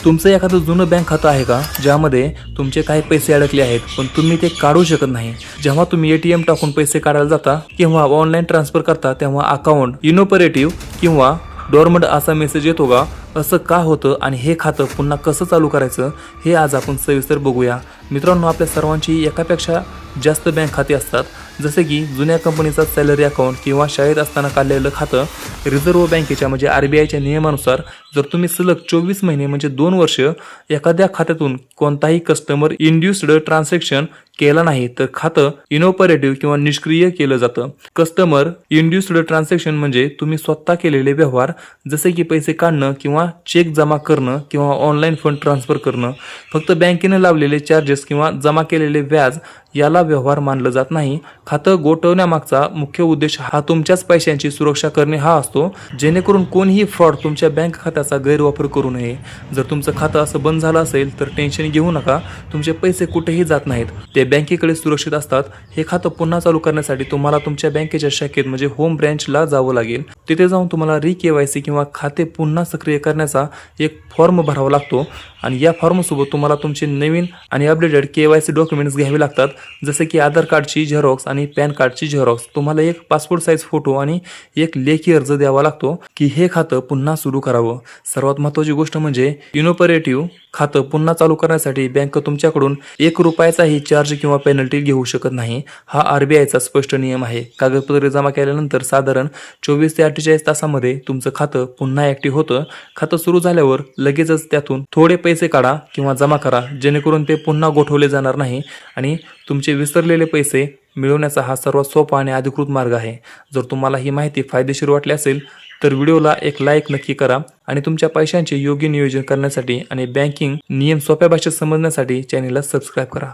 तुमचं एखादं जुनं बँक खातं आहे का, ज्यामध्ये तुमचे काही पैसे अडकले आहेत पण तुम्ही ते काढू शकत नाही? जेव्हा तुम्ही ATM टाकून पैसे काढायला जाता किंवा ऑनलाईन ट्रान्सफर करता तेव्हा अकाउंट इनऑपरेटिव्ह किंवा डॉर्मंट असा मेसेज येतो का? असं का होतं आणि हे खातं पुन्हा कसं चालू करायचं हे आज आपण सविस्तर बघूया. मित्रांनो, आपल्या सर्वांची एकापेक्षा जास्त बँक खाती असतात, जसे की जुन्या कंपनीचा सॅलरी अकाउंट किंवा शाळेत असताना काढलेलं खातं. रिझर्व्ह बँकेच्या म्हणजे RBIच्या नियमानुसार जर तुम्ही सलग 24 महिने म्हणजे 2 वर्ष एखाद्या खात्यातून कोणताही कस्टमर इंड्युस्ड ट्रान्झॅक्शन केला नाही तर खातं इनऑपरेटिव्ह किंवा निष्क्रिय केलं जातं. कस्टमर इंड्युस्ड ट्रान्झॅक्शन म्हणजे तुम्ही स्वतः केलेले व्यवहार, जसे की पैसे काढणं किंवा चेक जमा करणं किंवा ऑनलाईन फंड ट्रान्सफर करणं. फक्त बँकेने लावलेले चार्जेस किंवा जमा केलेले व्याज याला व्यवहार मानलं जात नाही. खातं गोठवण्यामागचा मुख्य उद्देश हा तुमच्याच पैशांची सुरक्षा करणे हा असतो, जेणेकरून कोणीही फ्रॉड तुमच्या बँक खात्याचा गैरवापर करू नये. जर तुमचं खातं असं बंद झालं असेल तर टेन्शन घेऊ नका, तुमचे पैसे कुठेही जात नाहीत, ते बँकेकडे सुरक्षित असतात. हे खातं पुन्हा चालू करण्यासाठी तुम्हाला तुमच्या बँकेच्या शाखेत म्हणजे होम ब्रँचला जावं लागेल. तिथे जाऊन तुम्हाला KYC किंवा खाते पुन्हा सक्रिय करण्याचा एक फॉर्म भरावा लागतो आणि या फॉर्मसोबत तुम्हाला तुमचे नवीन आणि अपडेटेड KYC डॉक्युमेंट्स घ्यावे लागतात, जसे की आधार कार्डची झेरॉक्स आणि पॅन कार्डची झेरॉक्स. तुम्हाला एक पासपोर्ट साईज फोटो आणि एक लेखी अर्ज द्यावा लागतो की हे खातं पुन्हा सुरू करावं. सर्वात महत्त्वाची गोष्ट म्हणजे इनऑपरेटिव्ह खातं पुन्हा चालू करण्यासाठी बँक तुमच्याकडून ₹1चाही चार्ज किंवा पेनल्टी घेऊ शकत नाही. हा RBIचा स्पष्ट नियम आहे. कागदपत्रे जमा केल्यानंतर साधारण 24 ते 48 तासामध्ये तुमचं खातं पुन्हा ॲक्टिव्ह होतं. खातं सुरू झाल्यावर लगेचच त्यातून थोडे पैसे काढा किंवा जमा करा, जेणेकरून ते पुन्हा गोठवले जाणार नाही आणि तुमचे विसरलेले पैसे मिळवण्याचा हा सर्वात सोपा आणि अधिकृत मार्ग आहे. जर तुम्हाला ही माहिती फायदेशीर वाटली असेल तर व्हिडिओला एक लाईक नक्की करा आणि तुमच्या पैशांचे योग्य नियोजन करण्यासाठी आणि बँकिंग नियम सोप्या भाषेत समजण्यासाठी चॅनेलला सबस्क्राईब करा.